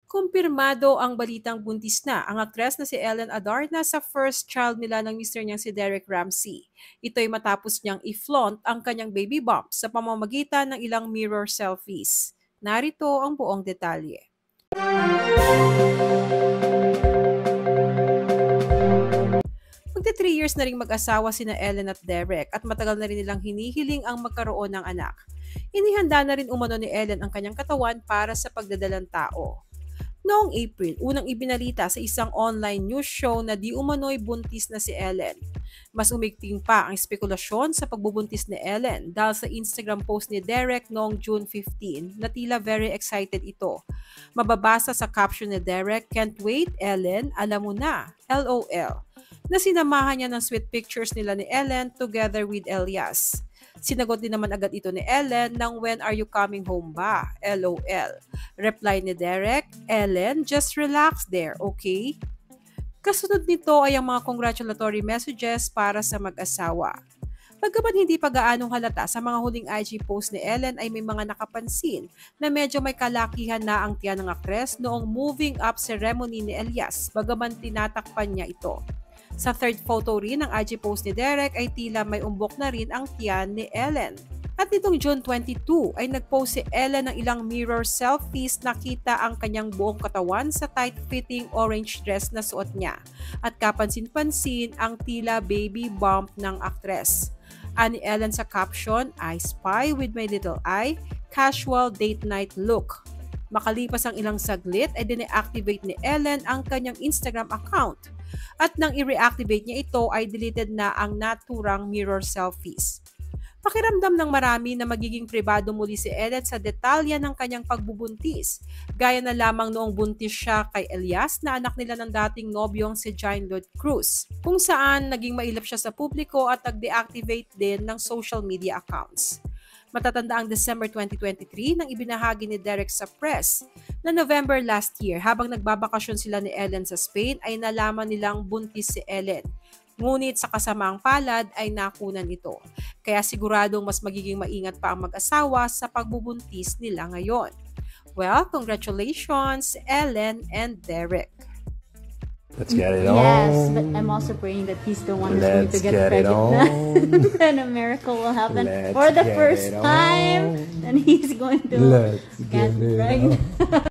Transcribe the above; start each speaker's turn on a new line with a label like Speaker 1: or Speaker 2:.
Speaker 1: Kumpirmado ang balitang buntis na ang aktres na si Ellen Adarna sa first child nila ng mister niyang si Derek Ramsey. Ito'y matapos niyang i-flaunt ang kanyang baby bump sa pamamagitan ng ilang mirror selfies. Narito ang buong detalye. Magti 3 years na ring mag-asawa sina Ellen at Derek at matagal na rin nilang hinihiling ang magkaroon ng anak. Inihanda na rin umano ni Ellen ang kanyang katawan para sa pagdadalang tao. Noong April, unang ibinalita sa isang online news show na di umano'y buntis na si Ellen. Mas umigting pa ang spekulasyon sa pagbubuntis ni Ellen dahil sa Instagram post ni Derek noong June 15 na tila very excited ito. Mababasa sa caption ni Derek, "Can't wait, Ellen, alam mo na, LOL," na sinamahan niya ng sweet pictures nila ni Ellen together with Elias. Sinagot din naman agad ito ni Ellen ng "When are you coming home ba? LOL." Reply ni Derek, "Ellen, just relax there, okay?" Kasunod nito ay ang mga congratulatory messages para sa mag-asawa. Bagaman hindi pa gaanong halata sa mga huling IG post ni Ellen ay may mga nakapansin na medyo may kalakihan na ang tiyan ng aktres noong moving up ceremony ni Elias bagaman tinatakpan niya ito. Sa third photo rin ng IG post ni Derek ay tila may umbok na rin ang tiyan ni Ellen. At nitong June 22 ay nagpost si Ellen ng ilang mirror selfies na kita ang kanyang buong katawan sa tight-fitting orange dress na suot niya. At kapansin-pansin ang tila baby bump ng aktres. Ani Ellen sa caption, "I spy with my little eye, casual date night look." Makalipas ang ilang saglit ay dine-activate ni Ellen ang kanyang Instagram account. At nang i-reactivate niya ito ay deleted na ang naturang mirror selfies. Pakiramdam ng marami na magiging pribado muli si Ellen sa detalya ng kanyang pagbubuntis, gaya na lamang noong buntis siya kay Elias na anak nila ng dating nobyong si John Lloyd Cruz, kung saan naging mailap siya sa publiko at nag-deactivate din ng social media accounts. Matatanda ang December 2023 nang ibinahagi ni Derek sa press na November last year habang nagbabakasyon sila ni Ellen sa Spain ay nalaman nilang buntis si Ellen. Ngunit sa kasamaang palad ay nakunan ito. Kaya siguradong mas magiging maingat pa ang mag-asawa sa pagbubuntis nila ngayon. Well, congratulations, Ellen and Derek.
Speaker 2: Let's get it
Speaker 3: Yes,
Speaker 2: on.
Speaker 3: but I'm also praying that he's the one who's going to
Speaker 2: Let's
Speaker 3: get
Speaker 2: get it
Speaker 3: pregnant.
Speaker 2: on.
Speaker 3: And a miracle will happen
Speaker 2: Let's
Speaker 3: for the
Speaker 2: get
Speaker 3: first
Speaker 2: it
Speaker 3: time.
Speaker 2: on.
Speaker 3: And he's going to
Speaker 2: Let's
Speaker 3: get
Speaker 2: get it
Speaker 3: pregnant.